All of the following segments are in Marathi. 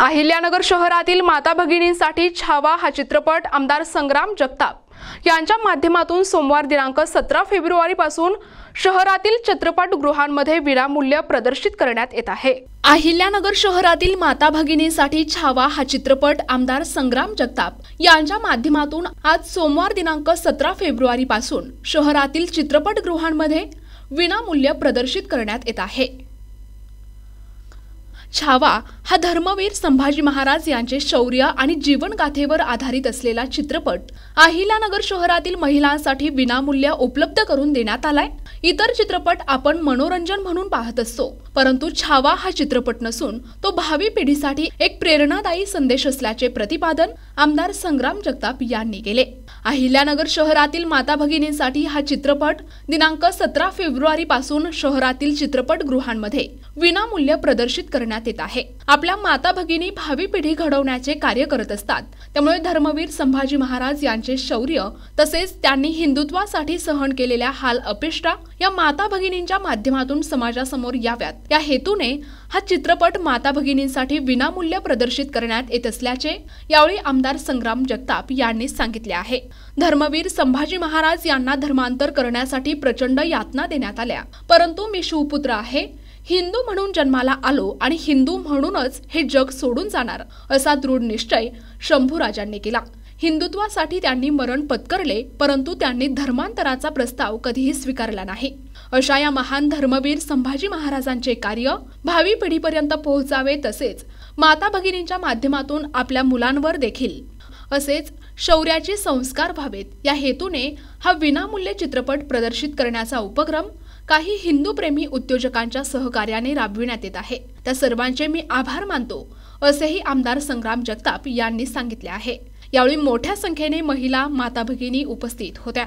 अहिल्यानगर शहरातील माता भगिनींसाठी छावा हा चित्रपट आमदार संग्राम जगताप यांच्या माध्यमातून सोमवार दिनांक 17 फेब्रुवारी पासून शहरातील चित्रपटगृहांमध्ये विनामूल्य प्रदर्शित करण्यात येत आहे। अहिल्यानगर शहरातील माता भगिनींसाठी छावा हा चित्रपट आमदार संग्राम जगताप यांच्या माध्यमातून आज सोमवार दिनांक 17 फेब्रुवारी पासून शहरातील चित्रपटगृहांमध्ये विनामूल्य प्रदर्शित करण्यात येत आहे। छावा हा धर्मवीर संभाजी महाराज यांचे शौर्य आणि जीवनगाथेवर आधारित असलेला चित्रपट अहिल्यानगर शहरातील महिलांसाठी विनामूल्य उपलब्ध करून देण्यात आलाय। इतर चित्रपट आपण मनोरंजन म्हणून पाहत असतो, परंतु छावा हा चित्रपट नसून तो भावी पिढीसाठी एक प्रेरणादायी संदेश असल्याचे प्रतिपादन आमदार संग्राम जगताप यांनी केले। अहिल्यानगर शहरातील माता भगिनींसाठी हा चित्रपट दिनांक 17 फेब्रुवारी पासून शहरातील चित्रपटगृहांमध्ये विनामूल्य प्रदर्शित करण्यात येत आहे। आपल्या माता भगिनी भावी पिढी घडवण्याचे कार्य करत असतात, त्यामुळे धर्मवीर संभाजी महाराज यांचे शौर्य तसेच त्यांनी हिंदुत्वासाठी सहन केलेल्या हाल अपेष्टा या माता भगिनींच्या माध्यमातून समाजासमोर याव्यात या हेतूने हा चित्रपट माता भगिनींसाठी विनामूल्य प्रदर्शित करण्यात येत असल्याचे यावेळी आमदार संग्राम जगताप यांनी सांगितले आहे। धर्मवीर संभाजी महाराज यांना धर्मांतर करण्यासाठी प्रचंड यातना देण्यात आल्या, परंतु मी शिवपुत्र आहे, हिंदू म्हणून जन्माला आलो आणि हिंदू म्हणूनच हे जग सोडून जाणार असा दृढ निश्चय शंभूराजांनी केला। हिंदुत्वासाठी त्यांनी मरण पत्करले, परंतु त्यांनी धर्मांतराचा प्रस्ताव कधीही स्वीकारला नाही। अशा या महान धर्मवीर संभाजी महाराजांचे कार्य भावी पिढीपर्यंत पोहोचावे, तसेच माता भगिनींच्या माध्यमातून आपल्या मुलांवर देखील असेच शौर्याचे संस्कार व्हावेत या हेतूने हा विनामूल्य चित्रपट प्रदर्शित करण्याचा उपक्रम काही हिंदू प्रेमी उद्योजकांच्या सहकार्याने राबविण्यात येत आहे। त्या सर्वांचे मी आभार मानतो असेही आमदार संग्राम जगताप यांनी सांगितले आहे। यावेळी मोठ्या संख्येने महिला माता भगिनी उपस्थित होत्या।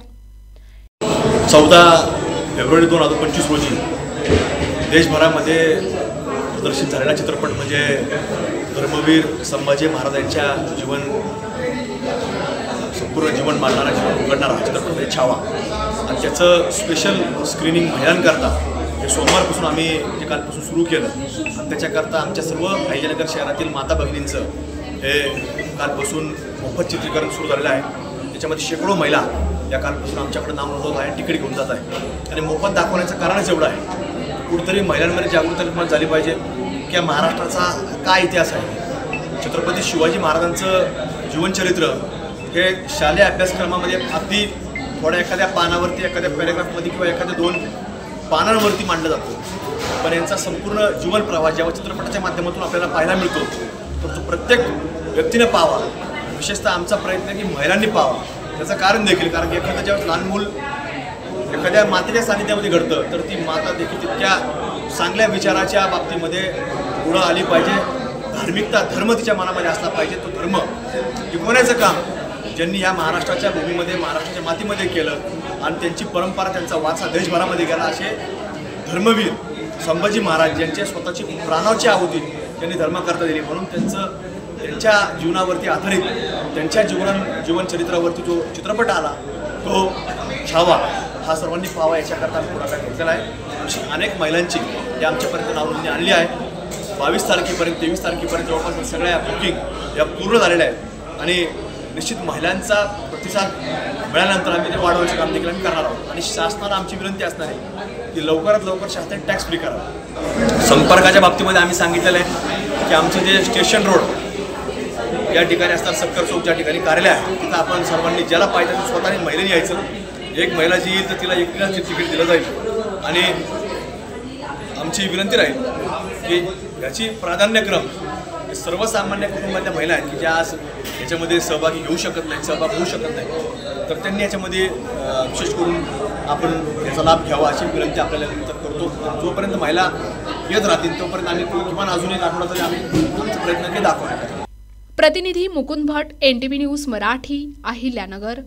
14 फेब्रुवारी 2025 रोजी देशभरामध्ये प्रदर्शित झालेला चित्रपट म्हणजे धर्मवीर संभाजी महाराजांच्या संपूर्ण जीवन मांडणारा, जीवन उघडणारा चित्रपट म्हणजे छावा, आणि त्याचं स्पेशल स्क्रीनिंग महिलांकरता हे सोमवारपासून आम्ही जे कालपासून सुरू केलं, आणि त्याच्याकरता आमच्या सर्व अहिल्यानगर शहरातील माता भगिनींचं हे कालपासून मोफत चित्रीकरण सुरू झालेलं आहे। त्याच्यामध्ये शेकडो महिला या कालपासून आमच्याकडे नाव नोंदवत आहे, तिकीट घेऊन जात आहे, आणि मोफत दाखवण्याचं कारणच एवढं आहे, कुठेतरी महिलांमध्ये जागरूकता निर्माण झाली पाहिजे की महाराष्ट्राचा काय इतिहास आहे। छत्रपती शिवाजी महाराजांचं जीवनचरित्र हे शालेय अभ्यासक्रमामध्ये अगदी थोड्या एखाद्या पानावरती, एखाद्या पॅरेग्राफमध्ये किंवा एखाद्या 2 पानांवरती मांडलं जातं, पण यांचा संपूर्ण जीवन प्रवाह जेव्हा चित्रपटाच्या माध्यमातून आपल्याला पाहायला मिळतो, तर तो प्रत्येक व्यक्तीने पाहावा। विशेषतः आमचा प्रयत्न आहे की महिलांनी पाहावा। त्याचं कारण देखील, कारण की एखादं जेव्हा लहान मूल एखाद्या मातेच्या सानिध्यामध्ये घडतं, तर ती माता देखील तितक्या चांगल्या विचाराच्या बाबतीमध्ये पुढं आली पाहिजे। धार्मिकता, धर्म तिच्या मनामध्ये असला पाहिजे। तो धर्म टिकवण्याचं काम ज्यांनी ह्या महाराष्ट्राच्या भूमीमध्ये, महाराष्ट्राच्या मातीमध्ये केलं, आणि त्यांची परंपरा, त्यांचा वारसा देशभरामध्ये गेला, असे धर्मवीर संभाजी महाराज ज्यांच्या स्वतःची प्राणाची आहुती त्यांनी धर्मकर्ता दिली, म्हणून त्यांच्या जीवनावरती आधारित त्यांच्या जीवनचरित्रावरती जो चित्रपट आला तो छावा हा सर्वांनी पाहावा याच्याकरता आम्ही पुढाकार घेतलेला आहे। अशी अनेक महिलांची या आमच्यापर्यंत नावनोंदणी आणली आहे। 22 तारखेपर्यंत 23 तारखेपर्यंत जवळपास सगळ्या बुकिंग या पूर्ण झालेल्या आहेत, आणि निश्चित महिलांचा प्रतिसाद मिळाल्यानंतर आम्ही ते वाढवण्याचं काम देखील आम्ही करणार आहोत। आणि शासनाला आमची विनंती असणार आहे की लवकरात लवकर शासनाने टॅक्स फ्री करावा। संपर्काच्या बाबतीमध्ये आम्ही सांगितलेलं आहे की आमचं जे स्टेशन रोड या ठिकाणी असणार, सक्कर चौक ज्या ठिकाणी कार्यालय आहे, तिथं आपण सर्वांनी ज्याला पाहिजे ते स्वतःने महिलेने यायचं। एक महिला जी येईल तर तिला एकटीलाच तिकीट दिलं जाईल, आणि आमची विनंती राहील की याची प्राधान्यक्रम सर्वसामान्य कुटुंबातल्या महिला आहेत की ज्या आज याच्यामध्ये सहभागी घेऊ शकत नाहीत, सहभाग होऊ शकत नाही, तर त्यांनी याच्यामध्ये विशेष करून आपण याचा लाभ घ्यावा अशी विनंती आपल्याला नंतर करतो। जोपर्यंत महिला येत राहतील तोपर्यंत आम्ही किमान अजून एक आठवडा तरी आम्ही आमचा प्रयत्न दाखवण्यात. प्रतिनिधी मुकुंद भट, NTV न्यूज मराठी, अहिल्यानगर.